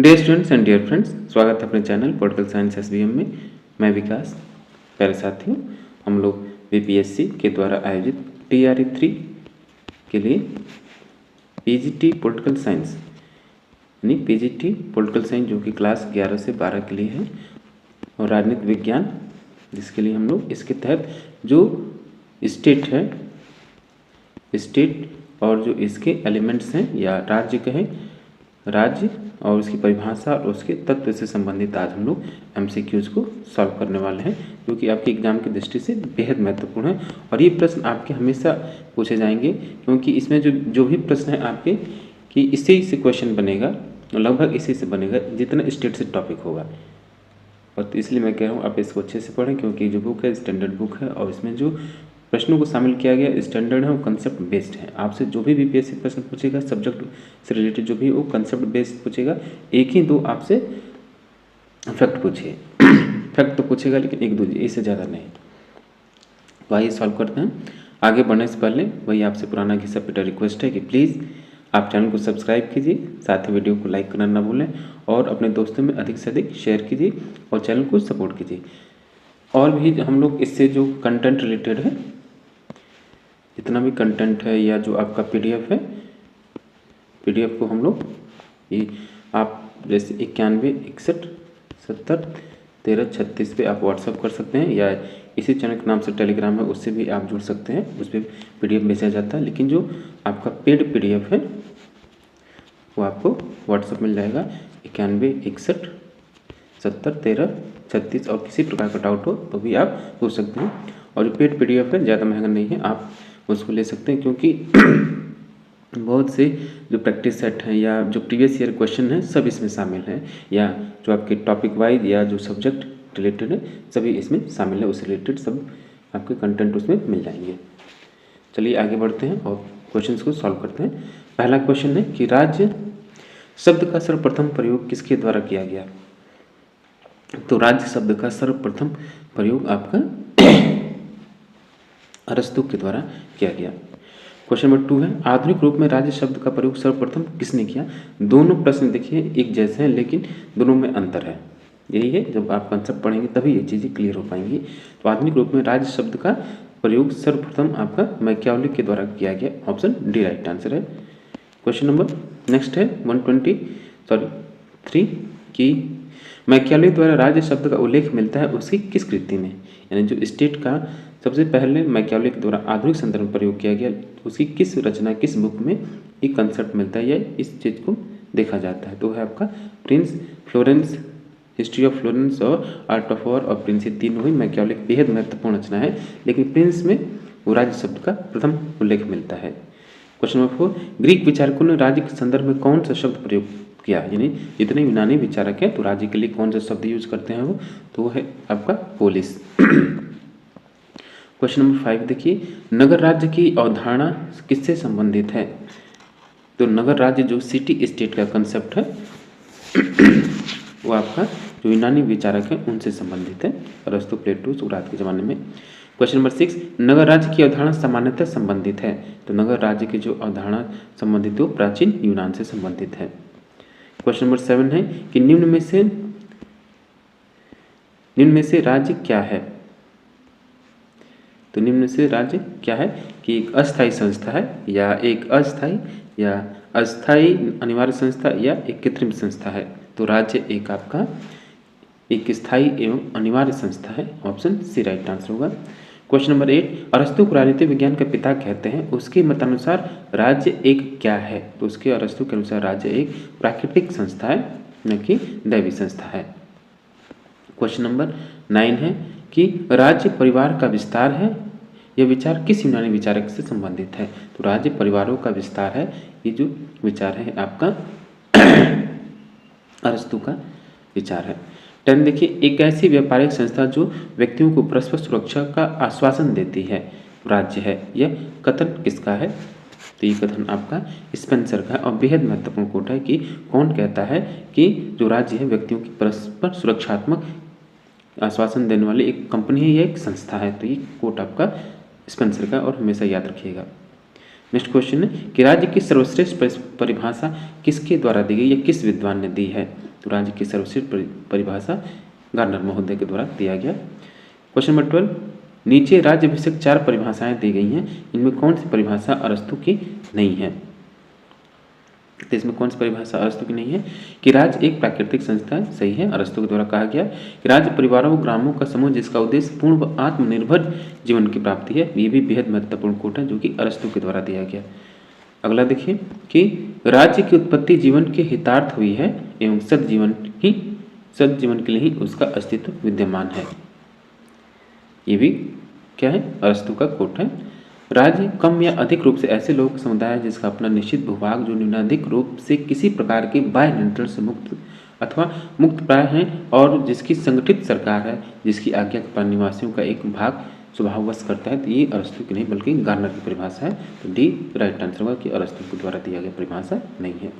Dear students and dear friends, स्वागत है अपने चैनल पॉलिटिकल साइंस एसबीएम में। मैं विकास। प्यारे साथियों, हम लोग बीपीएससी के द्वारा आयोजित टीआरई 3 के लिए पीजीटी पॉलिटिकल साइंस यानी पीजीटी पॉलिटिकल साइंस जो कि क्लास 11 से 12 के लिए है, और राजनीति विज्ञान जिसके लिए हम लोग इसके तहत जो स्टेट है, स्टेट और जो इसके एलिमेंट्स हैं या राज्य कहें, राज्य और उसकी परिभाषा और उसके तत्व से संबंधित आज हम लोग एमसीक्यूज को सॉल्व करने वाले हैं, जो कि आपके एग्जाम की दृष्टि से बेहद महत्वपूर्ण है। और ये प्रश्न आपके हमेशा पूछे जाएंगे, क्योंकि इसमें जो भी प्रश्न है आपके कि इसी से क्वेश्चन बनेगा, लगभग इसी से बनेगा जितना स्टेट से टॉपिक होगा। और तो इसलिए मैं कह रहा हूँ आप इसको अच्छे से पढ़ें, क्योंकि जो बुक है स्टैंडर्ड बुक है और इसमें जो प्रश्नों को शामिल किया गया स्टैंडर्ड है, वो कंसेप्ट बेस्ड है। आपसे जो भी बीपीएससी प्रश्न पूछेगा सब्जेक्ट से रिलेटेड जो भी वो कंसेप्ट बेस्ड पूछेगा। एक ही दो आपसे फैक्ट पूछिए फैक्ट तो पूछेगा, लेकिन एक दो, इससे ज़्यादा नहीं। तो आइए सॉल्व करते हैं। आगे बढ़ने से पहले वही आपसे पुराना घिसा पिटा रिक्वेस्ट है कि प्लीज़ आप चैनल को सब्सक्राइब कीजिए, साथ ही वीडियो को लाइक करना ना भूलें और अपने दोस्तों में अधिक से अधिक शेयर कीजिए और चैनल को सपोर्ट कीजिए। और भी हम लोग इससे जो कंटेंट रिलेटेड है, जितना भी कंटेंट है या जो आपका पीडीएफ है, पीडीएफ को हम लोग ये आप जैसे 91 61 70 13 36 पे आप व्हाट्सअप कर सकते हैं, या इसी चैनल के नाम से टेलीग्राम है, उससे भी आप जुड़ सकते हैं। उस पर पीडीएफ भेजा जाता है, लेकिन जो आपका पेड पीडीएफ है वो आपको व्हाट्सअप मिल जाएगा। 91 61 70 13 36 और किसी प्रकार का डाउट हो तो भी आप पूछ सकते हैं। और जो पेड पीडीएफ है ज़्यादा महंगा नहीं है, आप उसको ले सकते हैं, क्योंकि बहुत से जो प्रैक्टिस सेट हैं या जो प्रीवियस ईयर क्वेश्चन हैं सब इसमें शामिल हैं, या जो आपके टॉपिक वाइज या जो सब्जेक्ट रिलेटेड है सभी इसमें शामिल है। उससे रिलेटेड सब आपके कंटेंट उसमें मिल जाएंगे। चलिए आगे बढ़ते हैं और क्वेश्चन को सॉल्व करते हैं। पहला क्वेश्चन है कि राज्य शब्द का सर्वप्रथम प्रयोग किसके द्वारा किया गया? तो राज्य शब्द का सर्वप्रथम प्रयोग आपका अरस्तु के द्वारा किया गया। क्वेश्चन नंबर 2 है, आधुनिक रूप में राज्य शब्द का प्रयोग सर्वप्रथम किसने किया? दोनों प्रश्न देखिए एक जैसे हैं, लेकिन दोनों में अंतर है। यही है, जब आप कंसेप्ट पढ़ेंगे तभी ये चीज़ें क्लियर हो पाएंगी। तो आधुनिक रूप में राज्य शब्द का प्रयोग सर्वप्रथम आपका मैकियावेली के द्वारा किया गया। ऑप्शन डी राइट आंसर है। क्वेश्चन नंबर नेक्स्ट है 3 की मैकियावेली द्वारा राज्य शब्द का उल्लेख मिलता है उसकी किस कृति में? यानी जो स्टेट का सबसे पहले मैकियावेली के द्वारा आधुनिक संदर्भ में प्रयोग किया गया, उसकी किस रचना, किस बुक में एक कंसेप्ट मिलता है या इस चीज़ को देखा जाता है? तो है आपका Prince, Florence, history of Florence और आर्ट ऑफ वॉर और प्रिंस। ये तीनों ही मैकियावेली की बेहद महत्वपूर्ण रचना है, लेकिन प्रिंस में वो राज्य शब्द का प्रथम उल्लेख मिलता है। क्वेश्चन नंबर 4, ग्रीक विचारकों ने राज्य के संदर्भ में कौन सा शब्द प्रयोग किया? यानी जितने यूनानी विचारक हैं तो राज्य के लिए कौन सा शब्द यूज करते हैं वो, तो वो है आपका पोलिस। क्वेश्चन नंबर 5 देखिए, नगर राज्य की अवधारणा किससे संबंधित है? तो नगर राज्य जो सिटी स्टेट का कंसेप्ट है वो आपका जो यूनानी विचारक है उनसे संबंधित है, अरस्तु, प्लेटो, सुकरात के ज़माने में। क्वेश्चन नंबर 6, नगर राज्य की अवधारणा सामान्यतः संबंधित है। तो नगर राज्य की जो अवधारणा संबंधित है वो प्राचीन यूनान से संबंधित है। क्वेश्चन नंबर 7 है कि निम्न में से राज्य क्या है? तो निम्न में से राज्य क्या है कि एक अस्थायी संस्था है, या एक अस्थायी या अस्थायी अनिवार्य संस्था, या एक कृत्रिम संस्था है? तो राज्य एक आपका एक स्थायी एवं अनिवार्य संस्था है। ऑप्शन सी राइट आंसर होगा। क्वेश्चन नंबर 8, अरस्तु को राजनीतिक विज्ञान का पिता कहते हैं, उसके मतानुसार राज्य एक क्या है? तो उसके अरस्तु के अनुसार राज्य एक प्राकृतिक संस्था है, न कि दैवी संस्था है। क्वेश्चन नंबर 9 है कि राज्य परिवार का विस्तार है। यह विचार किस यूनानी विचारक से संबंधित है? तो राज्य परिवारों का विस्तार है, ये जो विचार है आपका अरस्तु का विचार है। 10 देखिए, एक ऐसी व्यापारिक संस्था जो व्यक्तियों को परस्पर सुरक्षा का आश्वासन देती है राज्य है। यह कथन किसका है? तो ये कथन आपका स्पेंसर का है, और बेहद महत्वपूर्ण कोट है कि कौन कहता है कि जो राज्य है व्यक्तियों की परस्पर सुरक्षात्मक आश्वासन देने वाली एक कंपनी है या एक संस्था है। तो ये कोट आपका स्पेंसर का, और हमेशा याद रखिएगा। नेक्स्ट क्वेश्चन है कि राज्य की सर्वश्रेष्ठ परिभाषा किसके द्वारा दी गई या किस विद्वान ने दी है? तो राज्य की सर्वश्रेष्ठ परिभाषा गार्नर महोदय के द्वारा दिया गया। क्वेश्चन नंबर 12, नीचे राज्य विषयक 4 परिभाषाएं दी गई हैं, इनमें कौन सी परिभाषा अरस्तु की नहीं है? तो इसमें कौन सी परिभाषा अरस्तु की नहीं है कि राज्य एक प्राकृतिक संस्था है, सही है। अरस्तु के द्वारा कहा गया कि राज्य परिवारों व ग्रामों का समूह जिसका उद्देश्य पूर्ण व आत्मनिर्भर जीवन की प्राप्ति है, ये भी बेहद महत्वपूर्ण कोट है जो कि अरस्तु के द्वारा दिया गया। अगला देखिए कि राज्य की उत्पत्ति जीवन के हितार्थ हुई है एवं सदजीवन के लिए ही उसका अस्तित्व विद्यमान है। ये भी क्या है? अरस्तु का कोट है। राज्य कम या अधिक रूप से ऐसे लोग समुदाय है जिसका अपना निश्चित भूभाग जो न्यूनाधिक रूप से किसी प्रकार के बाह्य नियंत्रण से मुक्त अथवा मुक्त प्राय है और जिसकी संगठित सरकार है, जिसकी आज्ञा का पालन निवासियों का एक भाग स्वभाववश करता है। तो ये अरस्तु की नहीं बल्कि गार्नर की परिभाषा है। तो डी राइट आंसर होगा कि अरस्तु के द्वारा दिया गया परिभाषा नहीं है।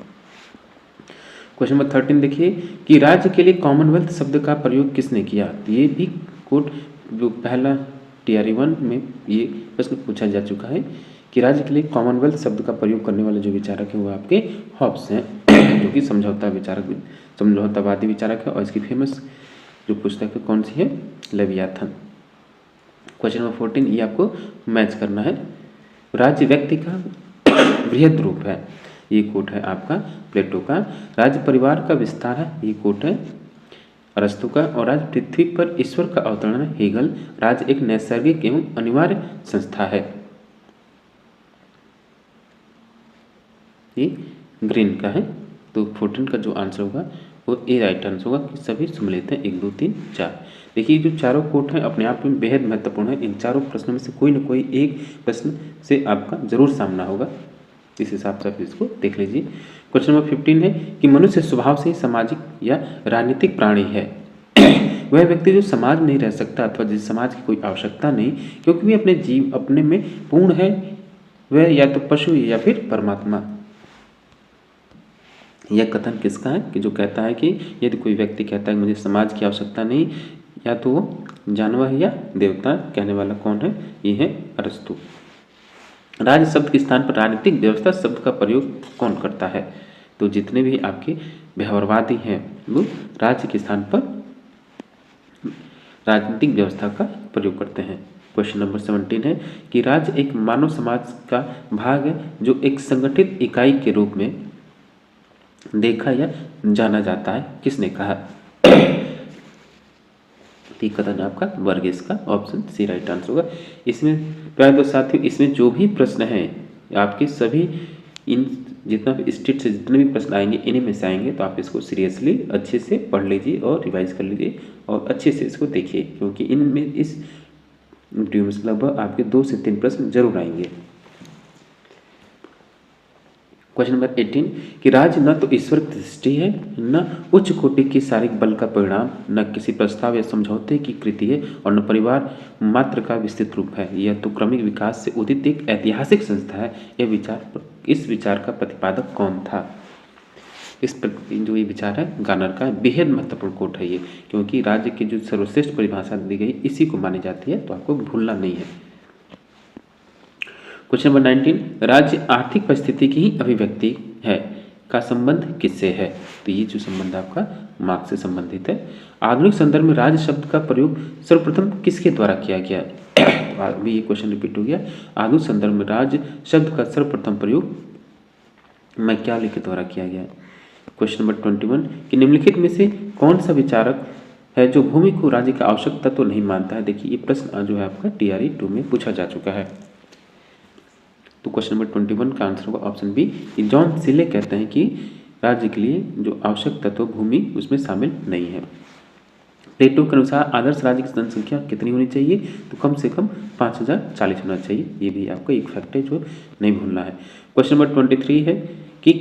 क्वेश्चन नंबर 13 देखिए कि राज्य के लिए कॉमनवेल्थ शब्द का प्रयोग किसने किया? तो ये भी कोट जो पहला TRE 1 में ये प्रश्न पूछा जा चुका है कि राज्य के लिए कॉमनवेल्थ शब्द का प्रयोग करने वाले जो विचारक है वो आपके हॉब्स हैं, जो कि समझौतावादी विचारक है और इसकी फेमस जो पुस्तक है कौन सी है? लेवियाथन। क्वेश्चन नंबर 14 ये आपको मैच करना है। राज्य व्यक्ति का बृहद रूप है, ये कोट है आपका प्लेटो का। राज्य परिवार का विस्तार है, ये कोट है अरस्तु का। और राज्य पृथ्वी पर ईश्वर का अवतरण है, हेगल। राज्य एक नैसर्गिक एवं अनिवार्य संस्था है, ये ग्रीन का है। तो 14 का जो आंसर होगा वो ए राइट आंसर होगा कि सभी सम्मिलित हैं 1 2 3 4। देखिए जो चारों कोट हैं अपने आप में बेहद महत्वपूर्ण है। इन चारों प्रश्नों में से कोई न कोई एक प्रश्न से आपका जरूर सामना होगा, इस हिसाब से आप इसको देख लीजिए। क्वेश्चन नंबर 15 है कि मनुष्य स्वभाव से ही सामाजिक या राजनीतिक प्राणी है। वह व्यक्ति जो समाज में नहीं रह सकता अथवा जिस समाज की कोई आवश्यकता नहीं क्योंकि वह अपने में पूर्ण है, वह या तो पशु या फिर परमात्मा। यह कथन किसका है कि जो कहता है कि यदि कोई व्यक्ति कहता है कि मुझे समाज की आवश्यकता नहीं, या तो वो जानवर है या देवता, कहने वाला कौन है? ये है अरस्तु। राज्य शब्द के स्थान पर राजनीतिक व्यवस्था शब्द का प्रयोग कौन करता है? तो जितने भी आपके व्यवहारवादी हैं वो राज्य के स्थान पर राजनीतिक व्यवस्था का प्रयोग करते हैं। क्वेश्चन नंबर 17 है कि राज्य एक मानव समाज का भाग है जो एक संगठित इकाई के रूप में देखा या जाना जाता है, किसने कहा? कथन आपका वर्गीस का, ऑप्शन सी राइट आंसर होगा। इसमें प्यारे दोस्त साथियों, इसमें जो भी प्रश्न हैं आपके सभी इन जितना भी स्टेट से जितने भी प्रश्न आएंगे इन्हीं में से आएंगे, तो आप इसको सीरियसली अच्छे से पढ़ लीजिए और रिवाइज कर लीजिए और अच्छे से इसको देखिए, क्योंकि इनमें इस वीडियो में लगभग आपके 2 से 3 प्रश्न जरूर आएंगे। क्वेश्चन नंबर 18 कि राज्य न तो ईश्वर की दृष्टि है, न उच्च कोटि की शारीरिक बल का परिणाम, न किसी प्रस्ताव या समझौते की कृति है और न परिवार मात्र का विस्तृत रूप है। यह तो क्रमिक विकास से उदित एक ऐतिहासिक संस्था है। इस विचार का प्रतिपादक कौन था? जो ये विचार है गार्नर का, बेहद महत्वपूर्ण कोट है ये, क्योंकि राज्य की जो सर्वश्रेष्ठ परिभाषा दी गई इसी को मानी जाती है, तो आपको भूलना नहीं है। क्वेश्चन नंबर 19 राज्य आर्थिक परिस्थिति की ही अभिव्यक्ति है का संबंध किससे है? तो ये जो संबंध आपका मार्क्स से संबंधित है। आधुनिक संदर्भ में राज्य शब्द का प्रयोग सर्वप्रथम किसके द्वारा किया गया? अभी ये क्वेश्चन रिपीट हो गया। आधुनिक संदर्भ में राज्य शब्द का सर्वप्रथम प्रयोग मैकियावेली के द्वारा किया गया। क्वेश्चन नंबर 21 कि निम्नलिखित में से कौन सा विचारक है जो भूमि को राज्य का आवश्यक तत्व नहीं मानता है? देखिए ये प्रश्न जो है आपका TRE 2 में पूछा जा चुका है। तो क्वेश्चन नंबर 21 का आंसर होगा ऑप्शन बी। जॉन सिले कहते हैं कि राज्य के लिए जो आवश्यक तत्व भूमि उसमें शामिल नहीं है। प्लेटो के अनुसार आदर्श राज्य की जनसंख्या कितनी होनी चाहिए? तो कम से कम 5040 होना चाहिए। ये भी आपको एक फैक्ट है जो नहीं भूलना है। क्वेश्चन नंबर 23 है कि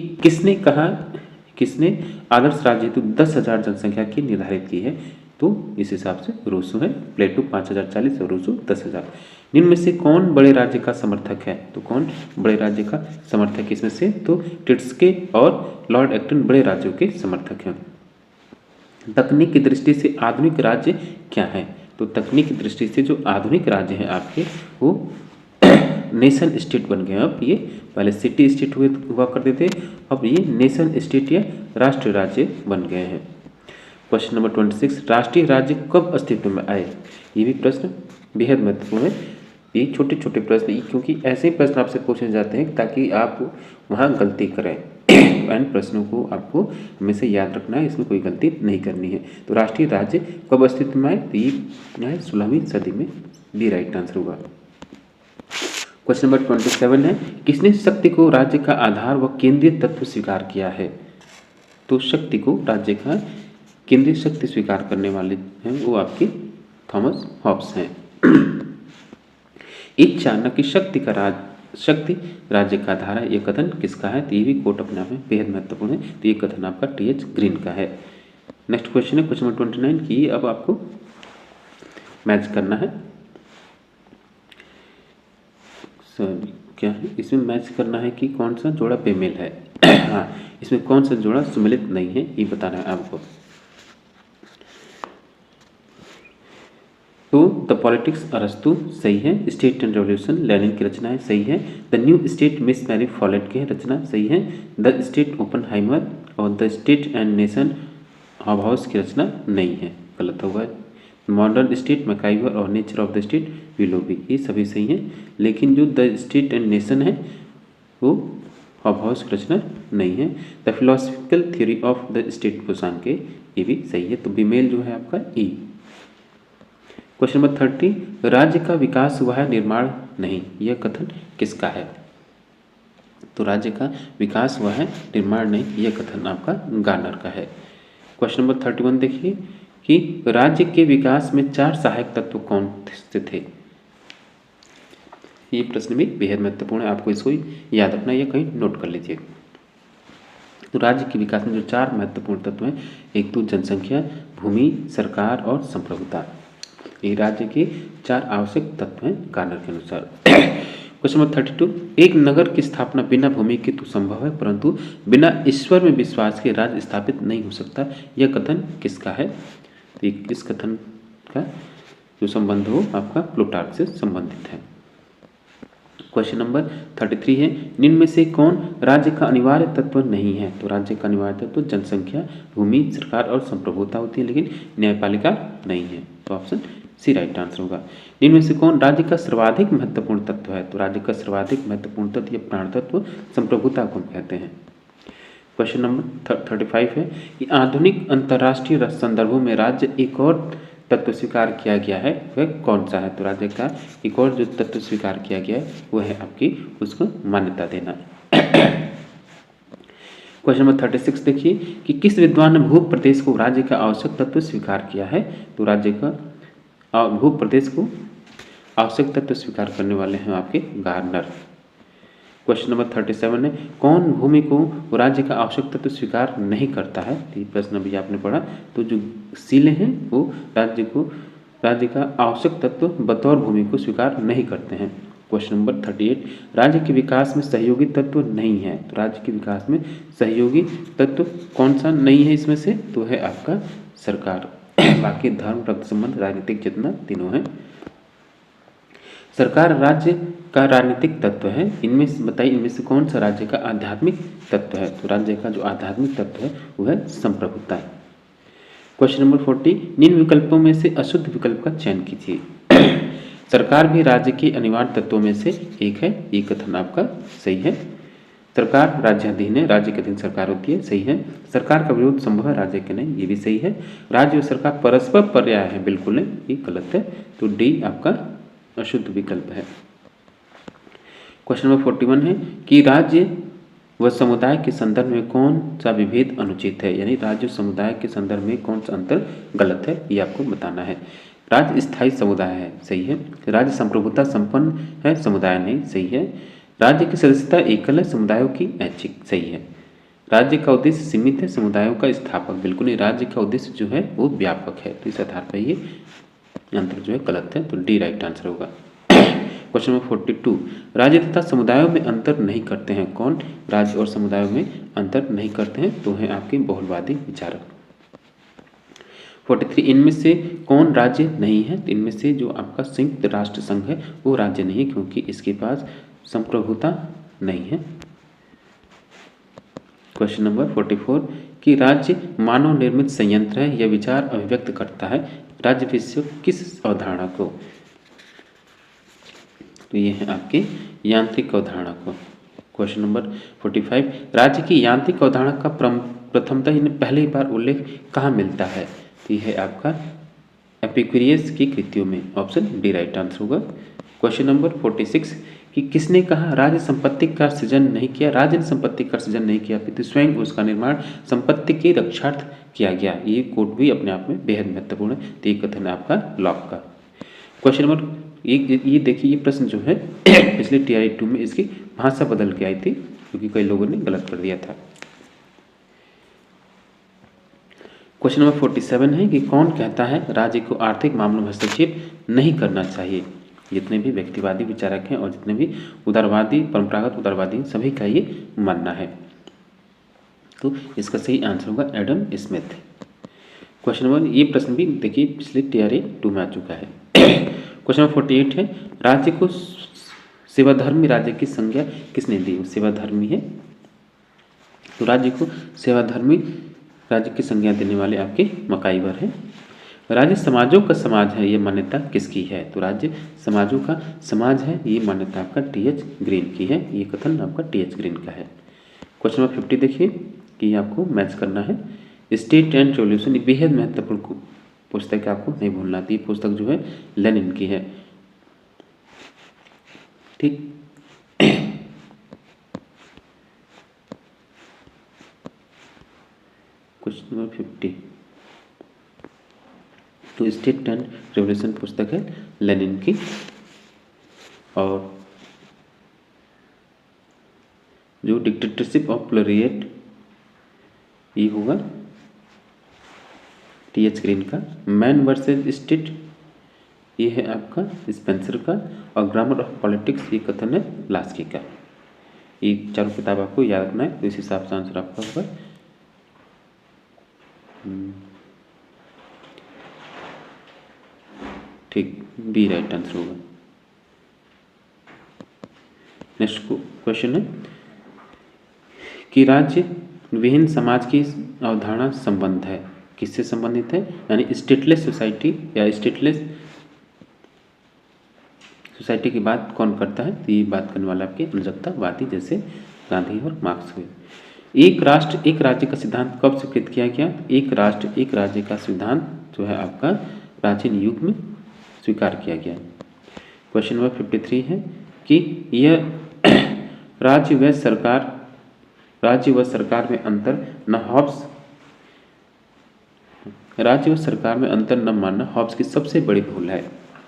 किसने आदर्श राज्य हेतु 10,000 जनसंख्या की निर्धारित की है? तो इस हिसाब से रूसो है। प्लेटो 5040 और रूसो 10,000। निम्न में से कौन बड़े राज्य का समर्थक है? तो कौन बड़े राज्य का समर्थक इसमें से? तो टिट्सके और लॉर्ड एक्टन बड़े राज्यों के समर्थक हैं। तकनीक की दृष्टि से आधुनिक राज्य क्या है? तो तकनीक की दृष्टि से जो आधुनिक राज्य हैं आपके वो नेशन स्टेट बन गए। अब ये पहले सिटी स्टेट हुआ करते थे, अब ये नेशन स्टेट या राष्ट्रीय राज्य बन गए हैं। क्वेश्चन नंबर 26, राष्ट्रीय राज्य कब अस्तित्व में आए? ये भी प्रश्न बेहद महत्वपूर्ण है। ये छोटे छोटे प्रश्न, क्योंकि ऐसे ही प्रश्न आपसे पूछे जाते हैं ताकि आप वहाँ गलती करें। इन प्रश्नों को आपको हमेशा याद रखना है, इसमें कोई गलती नहीं करनी है। तो राष्ट्रीय राज्य कब अस्तित्व में आए? तो ये 16वीं सदी में बी राइट आंसर होगा। क्वेश्चन नंबर 27 है, किसने शक्ति को राज्य का आधार व केंद्रीय तत्व स्वीकार किया है? तो शक्ति को राज्य का केंद्रीय शक्ति स्वीकार करने वाले हैं वो आपके थॉमस हॉब्स हैं। इच्छा न कि शक्ति राज्य का आधार है, ये कथन किसका है? तो ये भी कोट अपने आप में बेहद महत्वपूर्ण है। तो ये कथन आपका टी.एच. ग्रीन का है। नेक्स्ट क्वेश्चन है क्वेश्चन नंबर 29 की, अब आपको मैच करना है। क्या है इसमें मैच करना है कि कौन सा जोड़ा बेमेल है। हाँ, इसमें कौन सा जोड़ा सुमेलित नहीं है ये बताना है आपको। तो द पॉलिटिक्स अरस्तु सही है, स्टेट एंड रेवोल्यूशन लेनिन की रचना है सही है, the new state miss Mary Follett की रचना सही है, द स्टेट ओपनहाइमर और the state and nation Hobhouse की रचना नहीं है, गलत होगा। मॉडर्न स्टेट मैकाइवर और nature of the state Willoughby, ये सभी सही हैं, लेकिन जो द स्टेट एंड नेशन है वो हॉबहाउस की रचना नहीं है। The philosophical theory of the state Busan के, ये भी सही है। तो बीमेल जो है आपका ई। क्वेश्चन नंबर 30, राज्य का विकास हुआ है निर्माण नहीं, यह कथन किसका है? तो राज्य का विकास हुआ है निर्माण नहीं, यह कथन आपका गार्नर का है। क्वेश्चन नंबर 31 देखिए कि राज्य के विकास में 4 सहायक तत्व कौन से थे? ये प्रश्न भी बेहद महत्वपूर्ण है, आपको इसको याद रखना, ये कहीं नोट कर लीजिए। तो राज्य के विकास में जो 4 महत्वपूर्ण तत्व हैं, एक तो जनसंख्या, भूमि, सरकार और संप्रभुता, ये राज्य के 4 आवश्यक तत्व हैं गार्नर के अनुसार। क्वेश्चन नंबर 32, एक नगर की स्थापना बिना भूमि के तो संभव है, परंतु बिना ईश्वर में विश्वास के राज्य स्थापित नहीं हो सकता, यह कथन किसका है? तो इस कथन का जो संबंध हो आपका प्लूटार्क से संबंधित है। क्वेश्चन नंबर 33 है, निम्न में से कौन राज्य का अनिवार्य तत्व नहीं है? तो राज्य का अनिवार्य तत्व जनसंख्या, भूमि, सरकार और संप्रभुता होती है, लेकिन न्यायपालिका नहीं है। तो ऑप्शन सी राइट आंसर होगा। निम्न में से कौन राज्य का सर्वाधिक महत्वपूर्ण तत्व है? तो राज्य का सर्वाधिक महत्वपूर्ण तत्व या प्राण तत्व संप्रभुता को कहते हैं। क्वेश्चन नंबर 35 है कि आधुनिक अंतर्राष्ट्रीय संदर्भों में राज्य एक और तत्व स्वीकार किया गया है, वह कौन सा है? तो राज्य का एक और जो तत्व स्वीकार किया गया है वह है आपकी उसको मान्यता देना। क्वेश्चन नंबर 36 देखिए कि किस विद्वान ने भू प्रदेश को राज्य का आवश्यक तत्व स्वीकार किया है? तो राज्य का भू प्रदेश को आवश्यक तत्व स्वीकार करने वाले हैं आपके गार्नर। क्वेश्चन नंबर 37 है, कौन भूमि को राज्य का आवश्यक तत्व स्वीकार नहीं करता है? ये प्रश्न अभी आपने पढ़ा। तो जो सीले हैं वो राज्य का आवश्यक तत्व बतौर भूमि को स्वीकार नहीं करते हैं। क्वेश्चन नंबर 38, राज्य के विकास में सहयोगी तत्व नहीं है। तो राज्य के विकास में सहयोगी तत्व कौन सा नहीं है इसमें से? तो है आपका सरकार। बाकी धर्म, रक्त संबंध, राजनीतिक चेतना तीनों हैं। सरकार राज्य का राजनीतिक तत्व है। इनमें से बताइए, इनमें से कौन सा राज्य का आध्यात्मिक तत्व है? तो राज्य का जो आध्यात्मिक तत्व है वो है संप्रभुता। क्वेश्चन नंबर 40, निम्न विकल्पों में से अशुद्ध विकल्प का चयन कीजिए। सरकार भी राज्य के अनिवार्य तत्वों में से एक है, ये कथन आपका सही है। सरकार राज्याधीन है, राज्य के अधीन सरकार होती है, सही है। सरकार का विरोध संभव है, राज्य के नहीं, ये भी सही है। राज्य और सरकार परस्पर पर्याय है, बिल्कुल नहीं, ये गलत है। तो डी आपका अशुद्ध विकल्प है। क्वेश्चन नंबर 41 है कि राज्य व समुदाय के संदर्भ में कौन सा विभेद अनुचित है? यानी राज्य और समुदाय के संदर्भ में कौन सा अंतर गलत है, ये आपको बताना है। राज्य स्थायी समुदाय है, सही है। राज्य संप्रभुता संपन्न है, समुदाय नहीं, सही है। राज्य की सदस्यता एकल है, समुदायों की ऐच्छिक, सही है। राज्य का उद्देश्य सीमित है, समुदायों का स्थापक, बिल्कुल नहीं। राज्य का उद्देश्य जो है वो व्यापक है, तो इस आधार पर ये अंतर जो है गलत है, तो डी राइट आंसर होगा। क्वेश्चन नंबर 42, राज्य तथा समुदायों में अंतर नहीं करते हैं कौन? राज्य और समुदायों में अंतर नहीं करते हैं तो हैं आपके बहुलवादी विचारक। 43 इनमें से कौन राज्य नहीं है? तो इनमें से जो आपका संयुक्त राष्ट्र संघ है वो राज्य नहीं है, क्योंकि इसके पास संप्रभुता नहीं है। क्वेश्चन नंबर 44 कि राज्य मानव निर्मित संयंत्र है, यह विचार अभिव्यक्त करता है राज्य विषय किस अवधारणा को? तो ये है आपके यांत्रिक अवधारणा को। क्वेश्चन नंबर 45 राज्य की यांत्रिक अवधारणा का प्रथमतः इन्हें पहली बार उल्लेख कहाँ मिलता है? तो यह है आपका एपिक्यूरियस की कृतियों में। ऑप्शन डी राइट आंसर होगा। क्वेश्चन नंबर 46 कि किसने कहा राज्य संपत्ति का सृजन नहीं किया? राज्य ने संपत्ति का सृजन नहीं किया, पितु स्वयं उसका निर्माण संपत्ति के रक्षार्थ किया गया। ये कोट भी अपने आप में बेहद महत्वपूर्ण है। तो ये कथन है आपका लॉक का। क्वेश्चन नंबर ये देखिए, ये प्रश्न जो है पिछले TRE 2 में इसकी भाषा बदल के आई थी, क्योंकि कई लोगों ने गलत कर दिया था। क्वेश्चन नंबर 47 है कि कौन कहता है राज्य को आर्थिक मामलों में हस्तक्षेप नहीं करना चाहिए? जितने भी व्यक्तिवादी विचारक हैं और जितने भी उदारवादी, परंपरागत उदारवादी, सभी का ये मानना है। तो इसका सही आंसर होगा एडम स्मिथ। क्वेश्चन नंबर ये प्रश्न भी देखिए पिछले TRE 2 में आ चुका है। क्वेश्चन नंबर 48 है राज्य को सेवाधर्मी राज्य की संज्ञा किसने दी? सेवाधर्मी है, तो राज्य को सेवाधर्मी राज्य की संज्ञा देने वाले आपके मकाईवर हैं। राज्य समाजों का समाज है, ये मान्यता किसकी है? तो राज्य समाजों का समाज है, ये मान्यता आपका TH ग्रीन की है। ये कथन आपका TH ग्रीन का है। क्वेश्चन नंबर 50 देखिए कि आपको मैच करना है। स्टेट एंड रेवोल्यूशन बेहद महत्वपूर्ण पुस्तक आपको नहीं भूलना थी। पुस्तक जो है लेनिन की है, ठीक। क्वेश्चन नंबर 50 तो स्टेट एंड रेवोल्यूशन पुस्तक है लेनिन की, और जो डिक्टेटरशिप ऑफ प्रोलेटारिएट ये होगा TH ग्रीन का। मैन वर्सेस स्टेट ये है आपका स्पेंसर का, और ग्रामर ऑफ पॉलिटिक्स ये कथन है लास्की का। ये चारों किताब आपको याद रखना है, तो इस हिसाब से आंसर आपका होगा। ठीक, बी राइट आंसर होगा। नेक्स्ट क्वेश्चन है कि राज्य विहीन समाज की अवधारणा संबंध है, किससे संबंधित है? यानी स्टेटलेस सोसाइटी या स्टेटलेस सोसाइटी की बात कौन करता है? तो ये बात करने वाला आपके अनुजक्तावादी, जैसे गांधी और मार्क्स हुए। एक राष्ट्र एक राज्य का सिद्धांत कब स्वीकृत किया गया? एक राष्ट्र एक राज्य का सिद्धांत जो है आपका प्राचीन युग में स्वीकार किया गया। क्वेश्चन नंबर 53 है कि यह राज्य व सरकार में अंतर न हॉब्स राज्य और सरकार में अंतर न मानना हॉब्स की सबसे बड़ी भूल है।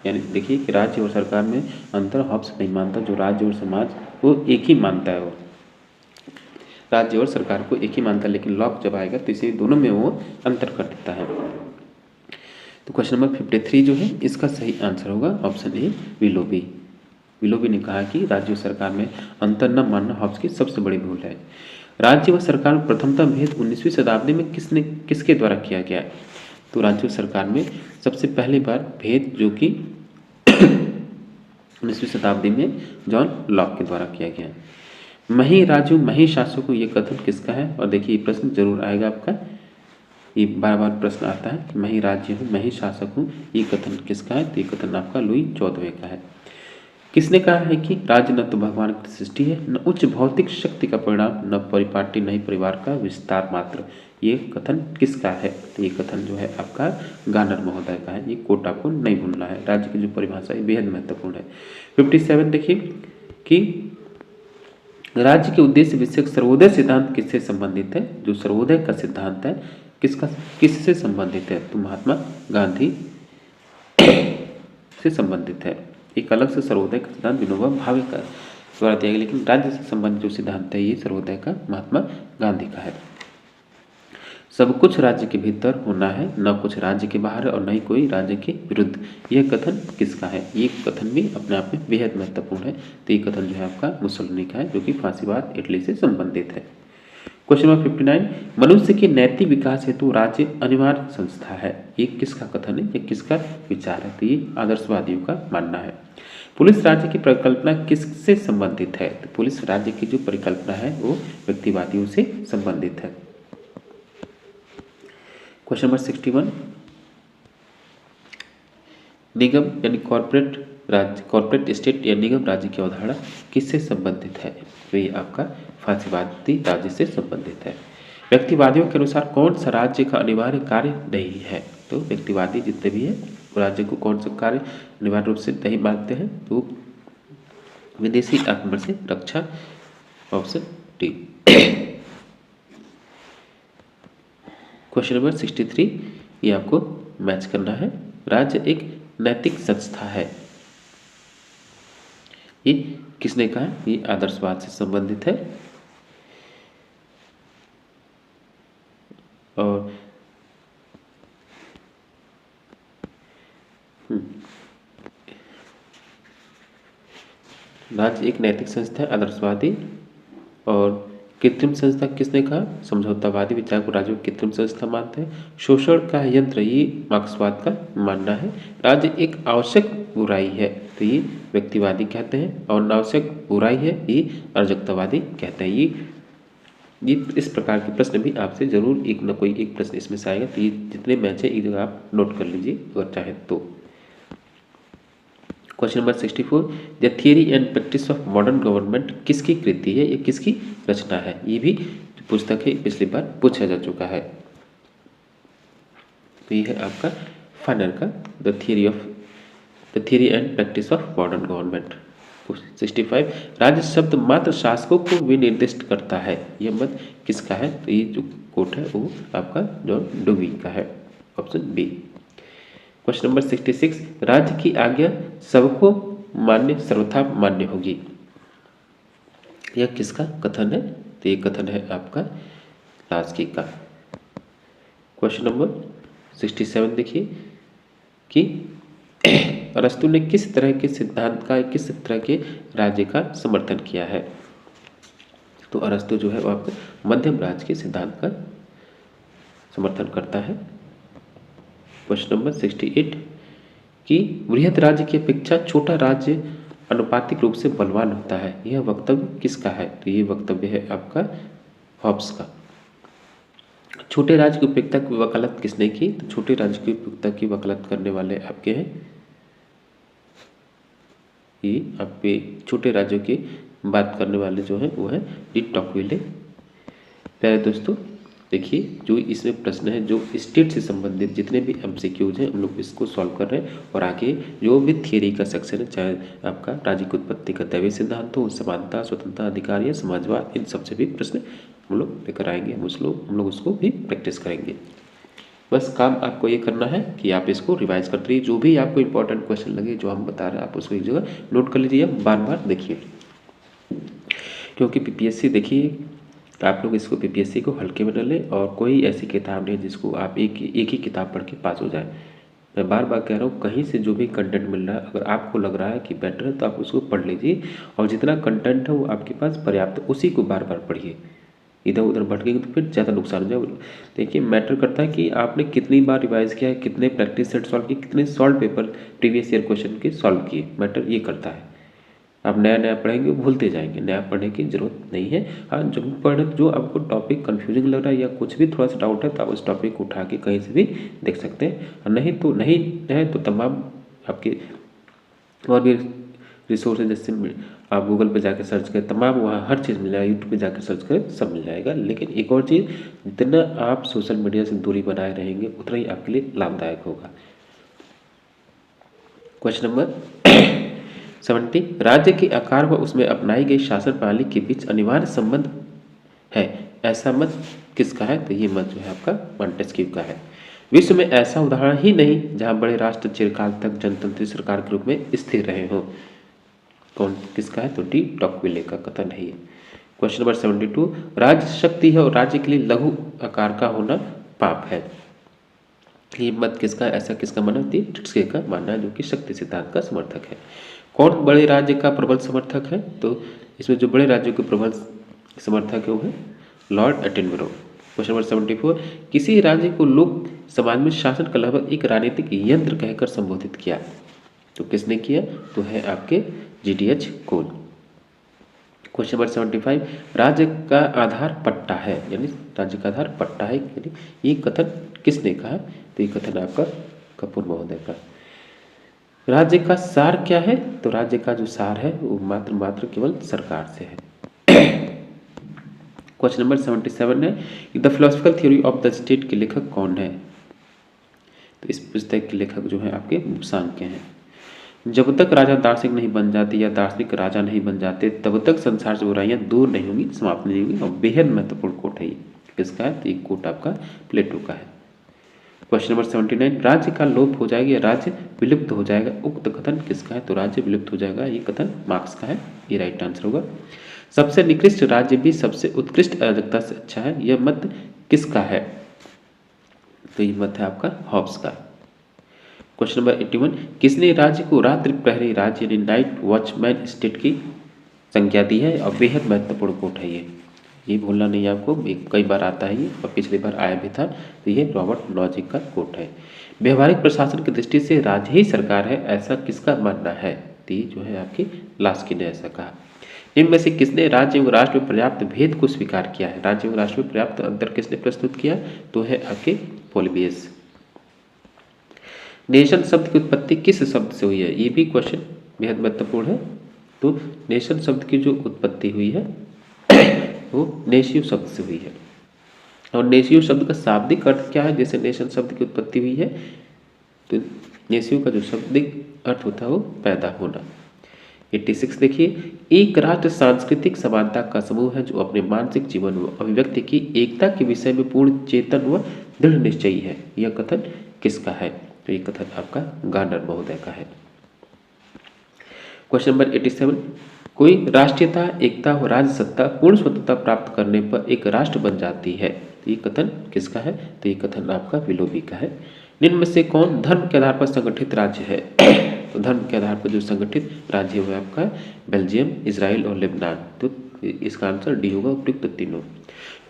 यानी देखिए कि राज्य और सरकार में अंतर हॉब्स नहीं मानता, जो राज्य और समाज वो एक ही मानता है। वो राज्य और सरकार को एक ही मानता है, लेकिन लॉक जब आएगा तो इसे दोनों में वो अंतर कर देता है। तो क्वेश्चन नंबर 53 जो है इसका सही आंसर होगा ऑप्शन ए विलोबी। विलोबी ने कहा कि राज्य और सरकार में अंतर न मानना हॉब्स की सबसे बड़ी भूल है। राज्य व सरकार में प्रथमतः भेद 19वीं शताब्दी में किसके द्वारा किया गया? तो राज्य और सरकार में सबसे पहली बार भेद जो कि 19वीं शताब्दी में जॉन लॉक के द्वारा किया गया। मही राजू मही शासकों ये कथन किसका है? और देखिए ये प्रश्न जरूर आएगा आपका, ये बार बार प्रश्न आता है कि मही राज्य हूँ मही शासक हूँ, ये कथन किसका है? तो ये कथन आपका लुई 14वें का है। किसने कहा है कि राज्य न तो भगवान की सृष्टि है, न उच्च भौतिक शक्ति का परिणाम, न परिपाटी, नहीं परिवार का विस्तार मात्र? ये कथन किसका है? तो ये कथन जो है आपका गार्नर महोदय का है। ये कोट आपको नहीं भूलना है। राज्य की जो परिभाषा है बेहद महत्वपूर्ण है। 57 देखिए कि राज्य के उद्देश्य विषयक सर्वोदय सिद्धांत किससे संबंधित है? जो सर्वोदय का सिद्धांत है किससे संबंधित है? तो महात्मा गांधी से संबंधित है। एक अलग से सर्वोदय का सिद्धांत विनोबा भावे का द्वारा दिया गया, लेकिन राज्य से संबंधित जो सिद्धांत है ये सर्वोदय का महात्मा गांधी का है। सब कुछ राज्य के भीतर होना है, न कुछ राज्य के बाहर और न ही कोई राज्य के विरुद्ध। यह कथन किसका है? ये कथन भी अपने आप में बेहद महत्वपूर्ण है। तो ये कथन जो है आपका मुसोलिनी का है, जो कि फांसीवाद इटली से संबंधित है। क्वेश्चन नंबर 59, मनुष्य के नैतिक विकास हेतु राज्य अनिवार्य संस्था है। ये किसका कथन है, ये किसका विचार है? तो ये आदर्शवादियों का मानना है। पुलिस राज्य की परिकल्पना किससे संबंधित है? तो पुलिस राज्य की जो परिकल्पना है वो व्यक्तिवादियों से संबंधित है। क्वेश्चन नंबर 61, निगम यानी कॉर्पोरेट स्टेट या निगम राज्य की अवधारणा किससे संबंधित है? तो ये आपका फांसीवादी राज्य से संबंधित है। व्यक्तिवादियों के अनुसार कौन सा राज्य का अनिवार्य कार्य नहीं है? तो व्यक्तिवादी जितने भी हैं राज्य को कौन सा कार्य अनिवार्य रूप से नहीं मानते हैं? तो विदेशी आक्रमण से रक्षा, ऑप्शन डी। क्वेश्चन नंबर 63, ये आपको मैच करना है। राज्य एक नैतिक संस्था है, ये किसने कहा? ये आदर्शवाद से संबंधित है। और राज्य एक नैतिक संस्था है, आदर्शवादी। और कृत्रिम संस्था किसने कहा? समझौतावादी विचार को राज्य को कृत्रिम संस्था मानते हैं। शोषण का यंत्र, ये मार्क्सवाद का मानना है। राज्य एक आवश्यक बुराई है, तो ये व्यक्तिवादी कहते हैं। और अनावश्यक बुराई है, ये अराजकतावादी कहते हैं। ये इस प्रकार के प्रश्न भी आपसे जरूर एक न कोई एक प्रश्न इसमें से आएगा। तो ये जितने मैच है एक जगह आप नोट कर लीजिए अगर चाहे तो। Question number 64, the theory and practice of modern government किसकी कृति है, ये किसकी रचना है? ये भी पुस्तक है, पिछली बार पूछा जा चुका है। तो ये है आपका फाइनल का the theory and practice of modern government. 65, राज्य शब्द मात्र शासकों को भी निर्दिष्ट करता है, यह मत किसका है? तो ये जो कोट है वो आपका जॉन डुवी का है, ऑप्शन बी। क्वेश्चन नंबर 66, राज्य की आज्ञा सबको मान्य सर्वथा मान्य होगी, यह किसका कथन है? तो ये कथन है आपका लास्की का। क्वेश्चन नंबर 67 देखिए कि अरस्तु ने किस तरह के सिद्धांत का, किस तरह के राज्य का समर्थन किया है? तो अरस्तु जो है वो आपका मध्यम राज्य के सिद्धांत का समर्थन करता है। क्वेश्चन नंबर 68 कि बृहद राज्य की अपेक्षा छोटा राज्य अनुपातिक रूप से बलवान होता है, यह वक्तव्य किसका है? तो ये वक्तव्य है आपका हॉब्स का। छोटे राज्य की उपयुक्तता की वकालत किसने की? तो छोटे राज्य की उपयुक्तता की वकालत करने वाले आपके हैं, ये आपके छोटे राज्यों की बात करने वाले जो हैं वो है डी टॉकविले। प्यारे दोस्तों देखिए, जो इसमें प्रश्न है जो स्टेट से संबंधित जितने भी एमसीक्यूज हैं हम लोग इसको सॉल्व कर रहे हैं। और आगे जो भी थियरी का सेक्शन है, चाहे आपका राज्य की उत्पत्ति का दैवीय सिद्धांत हो, समानता, स्वतंत्रता, अधिकार या समाजवाद, इन सबसे भी प्रश्न हम लोग लेकर आएंगे। हम लोग उसको भी प्रैक्टिस करेंगे। बस काम आपको ये करना है कि आप इसको रिवाइज करते रहिए। जो भी आपको इंपॉर्टेंट क्वेश्चन लगे जो हम बता रहे हैं आप उसको एक जगह नोट कर लीजिए, बार बार देखिए। क्योंकि पीपीएससी देखिए आप लोग इसको पीपीएससी को हल्के में न लें, और कोई ऐसी किताब नहीं जिसको आप एक ही किताब पढ़ के पास हो जाए। मैं बार बार कह रहा हूँ, कहीं से जो भी कंटेंट मिल रहा है अगर आपको लग रहा है कि बेटर है तो आप उसको पढ़ लीजिए, और जितना कंटेंट है वो आपके पास पर्याप्त है उसी को बार बार पढ़िए। इधर उधर भटकेंगे तो फिर ज़्यादा नुकसान हो जाएगा। देखिए मैटर करता है कि आपने कितनी बार रिवाइज किया है, कितने प्रैक्टिस सेट सॉल्व किए, कितने solve paper previous year question के सॉल्व किए, मैटर ये करता है। आप नया नया पढ़ेंगे भूलते जाएंगे, नया पढ़ने की जरूरत नहीं है। हाँ, जब पढ़े जो आपको टॉपिक कन्फ्यूजिंग लग रहा है या कुछ भी थोड़ा सा डाउट है तो आप उस टॉपिक को उठा के कहीं से भी देख सकते हैं। और नहीं है तो तमाम आपके और भी रिसोर्सेज जैसे आप गूगल पे जाकर सर्च करें, तमाम वहाँ हर चीज़ मिल जाएगा, यूट्यूब पे जाकर सर्च करें सब मिल जाएगा। लेकिन एक और चीज़, जितना आप सोशल मीडिया से दूरी बनाए रहेंगे उतना ही आपके लिए लाभदायक होगा। क्वेश्चन नंबर 70, राज्य के आकार व उसमें अपनाई गई शासन प्रणाली के बीच अनिवार्य संबंध है, ऐसा मत किसका है? तो ये मत जो है आपका मॉन्टेस्क्यू का है। विश्व में ऐसा उदाहरण ही नहीं जहां बड़े राष्ट्र चिरकाल तक जनतंत्री सरकार के रूप में स्थिर रहे हों। कौन किसका है? तो डी टॉकविले का कथन है ये। क्वेश्चन नंबर 72, राज्य शक्ति है और राज्य के लिए लघु आकार का होना पाप है, ये मत किसका, ऐसा किसका मानना? ट्रिट्स्के का मानना है, जो कि शक्ति सिद्धांत का समर्थक है। कौन बड़े राज्य का प्रबल समर्थक है? तो इसमें जो बड़े राज्यों के प्रबल समर्थक है वो है लॉर्ड एटनबरो। क्वेश्चन नंबर 74, किसी राज्य को लोक समाज में शासन का लगभग एक राजनीतिक यंत्र कहकर संबोधित किया, तो किसने किया, तो है आपके GTH कोल। क्वेश्चन नंबर 75, राज्य का आधार पट्टा है, यानी राज्य का आधार पट्टा है, यानी ये कथन किसने कहा, तो ये कथन आपका कपूर महोदय का। राज्य का सार क्या है, तो राज्य का जो सार है वो मात्र केवल सरकार से है। क्वेश्चन नंबर 77 है कि the philosophical theory of the state के लेखक कौन है, तो इस पुस्तक के लेखक जो है आपके सांख्य हैं। जब तक राजा दार्शनिक नहीं बन जाते या दार्शनिक राजा नहीं बन जाते तब तक संसार से बुराइयां दूर नहीं होंगी, समाप्त नहीं होंगी, और बेहद महत्वपूर्ण कोट है ये। किसका है, तो ये कोट आपका प्लेटो का है। क्वेश्चन नंबर 79, राज्य का लोप हो जाएगा या राज्य विलुप्त हो जाएगा, उक्त कथन किसका है, तो राज्य विलुप्त हो जाएगा, ये कथन मार्क्स का है, ये राइट आंसर होगा। सबसे निकृष्ट राज्य भी सबसे उत्कृष्ट अराजकता से अच्छा है, यह मत किसका है, तो ये मत है आपका हॉब्स का। क्वेश्चन नंबर 81, किसने राज्य को रात्रि प्रहरी राज्य यानी नाइट वॉचमैन स्टेट की संज्ञा दी है, और बेहद महत्वपूर्ण कोट है ये भूलना नहीं है आपको, कई बार आता है ये, और पिछली बार आया भी था, तो ये रॉबर्ट लॉजिक का कोट है। व्यवहारिक प्रशासन की दृष्टि से राज्य ही सरकार है, ऐसा किसका मानना है, तो ये जो है आपकी लास्की ने ऐसा कहा। इनमें से किसने राज्य एवं राष्ट्र में पर्याप्त भेद को स्वीकार किया है, राज्य एवं राष्ट्र में पर्याप्त अंतर किसने प्रस्तुत किया, तो है आपके पोलिबियस। नेशन शब्द की उत्पत्ति किस शब्द से हुई है, ये भी क्वेश्चन बेहद महत्वपूर्ण है। तो नेशन शब्द की जो उत्पत्ति हुई है वो नेशियो शब्द से हुई है, और नेशियो शब्द का शाब्दिक अर्थ क्या है, जैसे नेशन शब्द की उत्पत्ति हुई है तो नेशियो का जो शाब्दिक अर्थ होता है वो पैदा होना। 86 देखिए, एक राष्ट्र सांस्कृतिक समानता का समूह है जो अपने मानसिक जीवन व अभिव्यक्ति की एकता के विषय में पूर्ण चेतन व दृढ़ निश्चयी है, यह कथन किसका है, तो ये कथन आपका गार्नर महोदय का है। क्वेश्चन नंबर 87, कोई राष्ट्रीयता एकता व राज्य सत्ता पूर्ण स्वतंत्रता प्राप्त करने पर एक राष्ट्र बन जाती है, तो ये कथन किसका है, तो ये कथन आपका विलोबी का है। निम्न में से कौन धर्म के आधार पर संगठित राज्य है, तो धर्म के आधार पर जो संगठित राज्य है आपका बेल्जियम, इजराइल और लेबनान, तो इसका आंसर डी होगा, उपयुक्त तीनों।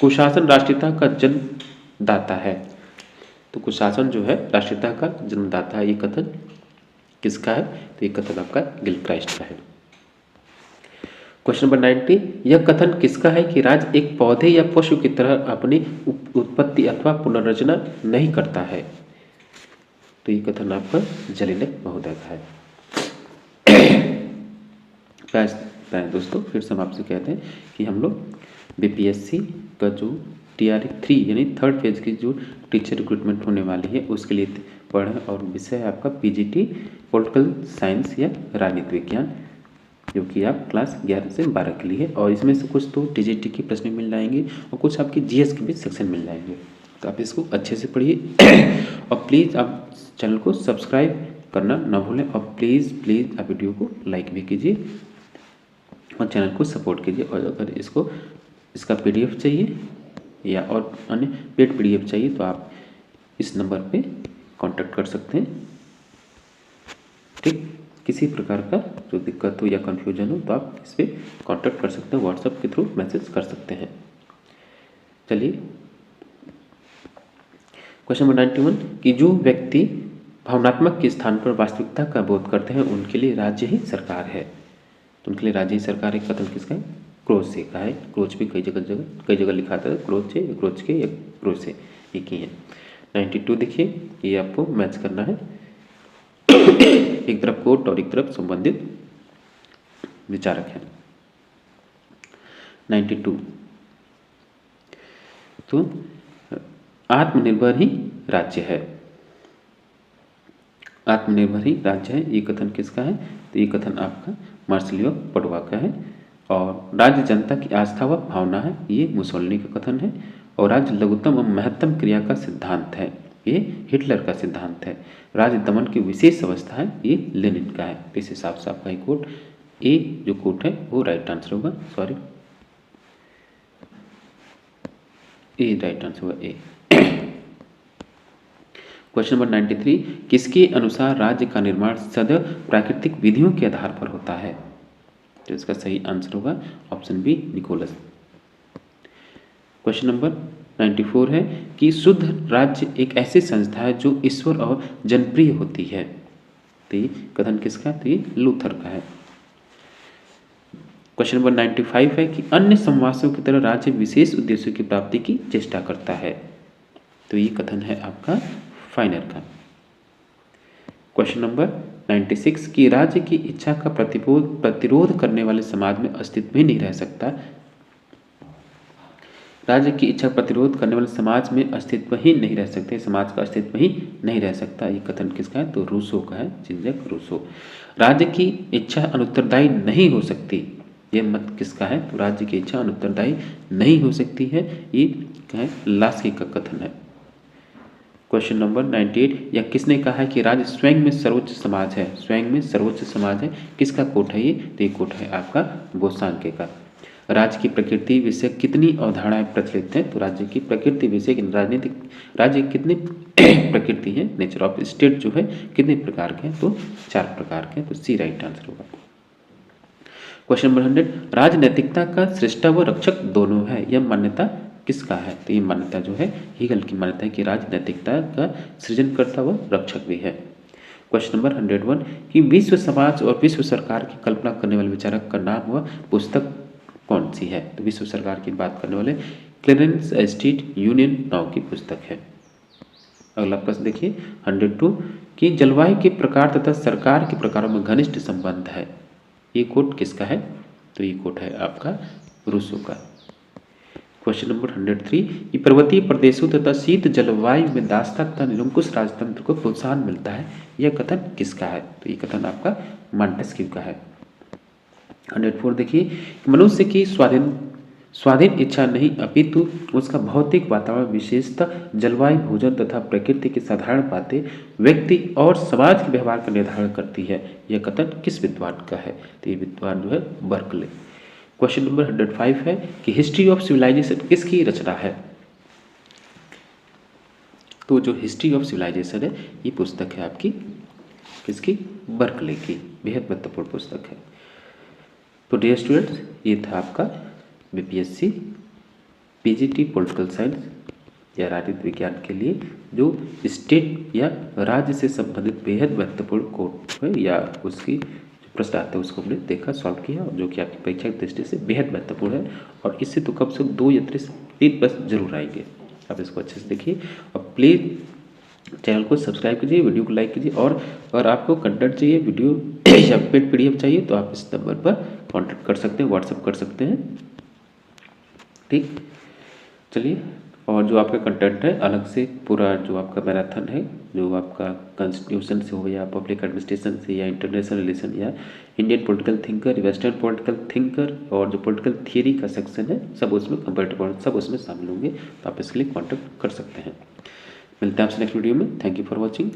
कुशासन राष्ट्रीयता का जन्मदाता है, तो कुशासन जो है राष्ट्रीयता का जन्मदाता है, ये कथन किसका है, तो ये कथन आपका गिलक्राइस्ट का है। क्वेश्चन नंबर 90, यह कथन किसका है कि राज्य एक पौधे या पशु की तरह अपनी उत्पत्ति अथवा पुनर्रचना नहीं करता है, तो ये कथन आपका जलिनक महोदय का है। दोस्तों फिर से हम आपसे कहते हैं कि हम लोग BPSC का जो TRE 3 यानी थर्ड फेज की जो टीचर रिक्रूटमेंट होने वाली है उसके लिए पढ़ें, और विषय है आपका PGT पॉलिटिकल साइंस या राजनीति विज्ञान, जो कि आप क्लास 11 से 12 के लिए है, और इसमें से कुछ तो TGT के प्रश्न मिल जाएंगे और कुछ आपके GS के भी सेक्शन मिल जाएंगे, तो आप इसको अच्छे से पढ़िए और प्लीज़ आप चैनल को सब्सक्राइब करना ना भूलें, और प्लीज़ आप वीडियो को लाइक भी कीजिए और चैनल को सपोर्ट कीजिए। और अगर इसका PDF चाहिए या और अन्य पेड PDF चाहिए तो आप इस नंबर पे कांटेक्ट कर सकते हैं, ठीक। किसी प्रकार का जो दिक्कत हो या कन्फ्यूजन हो तो आप इस पर कांटेक्ट कर सकते हैं, व्हाट्सएप के थ्रू मैसेज कर सकते हैं। चलिए क्वेश्चन नंबर 91, कि जो व्यक्ति भावनात्मक के स्थान पर वास्तविकता का बोध करते हैं उनके लिए राज्य ही सरकार है, तो उनके लिए राज्य ही सरकार एक कथन किसका है, क्रोच से का है। क्रोच भी कई जगह लिखा था, क्रोच से या क्रोच के या क्रोच से एक ही है। 92 देखिए, ये आपको मैच करना है, एक तरफ कोट और एक तरफ संबंधित विचारक है। 92, तो आत्मनिर्भर ही राज्य है, आत्मनिर्भर ही राज्य है, ये कथन किसका है, तो ये कथन आपका मार्सिलियो पडुआ का है। और राज्य जनता की आस्था व भावना है, ये मुसोलिनी का कथन है। और राज्य लघुत्तम और महत्तम क्रिया का सिद्धांत है, ये हिटलर का सिद्धांत है। राज्य दमन की विशेष अवस्था है, ये लेनिन का है। इस हिसाब से आपका कोट ए जो कोट है वो राइट आंसर होगा, सॉरी ए राइट आंसर होगा ए। क्वेश्चन नंबर 93, किसके अनुसार राज्य का निर्माण सदैव प्राकृतिक विधियों के आधार पर होता है, तो इसका सही आंसर होगा option B Nicholas. Question number 94 है कि शुद्ध राज्य एक ऐसी संस्था है जो ईश्वर और जनप्रिय होती है। तो ये कथन किसका है? तो ये लूथर का है। क्वेश्चन नंबर 95 है कि अन्य समासों की तरह राज्य विशेष उद्देश्यों की प्राप्ति की चेष्टा करता है। तो ये कथन है आपका फाइनर का। क्वेश्चन नंबर 96 कि राज्य की इच्छा का प्रतिरोध करने वाले समाज में अस्तित्व ही नहीं रह सकता। राज्य की इच्छा प्रतिरोध करने वाले समाज में अस्तित्व ही नहीं रह सकते, समाज का अस्तित्व ही नहीं रह सकता। ये कथन किसका है? तो रूसो का है, जिंजक रूसो। राज्य की इच्छा अनुत्तरदायी नहीं हो सकती, ये मत किसका है? तो राज्य की इच्छा अनुत्तरदायी नहीं हो सकती है, ये क्या है? लास्की का कथन है। क्वेश्चन नंबर 98, या किसने कहा है कि राज्य स्वयं में सर्वोच्च समाज है? स्वयं में सर्वोच्च समाज है, किसका कोट है ये? तो ये कोट है आपका बोसांके का। राज्य की प्रकृति विषय कितनी अवधारणाएं प्रचलित हैं? तो राज्य की प्रकृति विषय राजनीतिक राज्य की कितनी प्रकृति है? नेचर ऑफ स्टेट जो है कितने प्रकार के हैं? तो 4 प्रकार के हैं। तो सी राइट आंसर होगा। क्वेश्चन नंबर 100, राजनैतिकता का सृष्टा व रक्षक दोनों है, यह मान्यता किसका है? तो ये मान्यता जो है हीगल की मान्यता है कि राजनैतिकता का सृजनकर्ता व रक्षक भी है। क्वेश्चन नंबर 101 कि विश्व समाज और विश्व सरकार की कल्पना करने वाले विचारक का नाम व पुस्तक कौन सी है? तो विश्व सरकार की बात करने वाले क्लेरेंस स्ट्रीट यूनियन नाम की पुस्तक है। अगला प्रश्न देखिए 102 कि जलवायु के प्रकार तथा सरकार के प्रकारों में घनिष्ठ संबंध है, ये कोट किसका है? तो ये कोट है आपका रूसो का। क्वेश्चन नंबर 103 कि पर्वतीय प्रदेशों तथा शीत जलवायु में दासता तथा निरंकुश राजतंत्र को प्रोत्साहन मिलता है, यह कथन किसका है? तो ये कथन आपका मॉन्टेस्क्यू का है। 104 देखिए, मनुष्य की स्वाधीन इच्छा नहीं अपितु उसका भौतिक वातावरण विशेषता जलवायु भोजन तथा प्रकृति की साधारण बातें व्यक्ति और समाज के व्यवहार का निर्धारण करती है, यह कथन किस विद्वान का है? तो ये विद्वान जो है बर्कले। क्वेश्चन नंबर 105 है कि हिस्ट्री ऑफ सिविलाइजेशन किसकी रचना है? तो जो हिस्ट्री ऑफ सिविलाइजेशन है ये पुस्तक है आपकी किसकी? बर्कले की, बेहद महत्वपूर्ण पुस्तक है। तो डियर स्टूडेंट्स, ये था आपका बीपीएससी पीजीटी पॉलिटिकल साइंस या राजनीति विज्ञान के लिए जो स्टेट या राज्य से संबंधित बेहद महत्वपूर्ण कोड है या उसकी जो प्रश्न आते हैं उसको हमने देखा, सॉल्व किया, और जो कि आपकी परीक्षा की दृष्टि से बेहद महत्वपूर्ण है। और इससे तो कम से कम 2 या 3 प्रश्न जरूर आएंगे। आप इसको अच्छे से देखिए और प्लीज़ चैनल को सब्सक्राइब कीजिए, वीडियो को लाइक कीजिए, और अगर आपको कंटेंट चाहिए वीडियो या पीडीएफ चाहिए तो आप इस नंबर पर कांटेक्ट कर सकते हैं, व्हाट्सएप कर सकते हैं। ठीक, चलिए। और जो आपका कंटेंट है अलग से पूरा जो आपका मैराथन है, जो आपका कॉन्स्टिट्यूशन से हो या पब्लिक एडमिनिस्ट्रेशन से या इंटरनेशनल रिलेशन या Indian political thinker, western political thinker, और जो पॉलिटिकल थियरी का सेक्शन है सब उसमें कंपेरेटिव सब उसमें शामिल होंगे, तो आप इसके लिए कॉन्टेक्ट कर सकते हैं। मिलते हैं आपसे नेक्स्ट वीडियो में। Thank you for watching.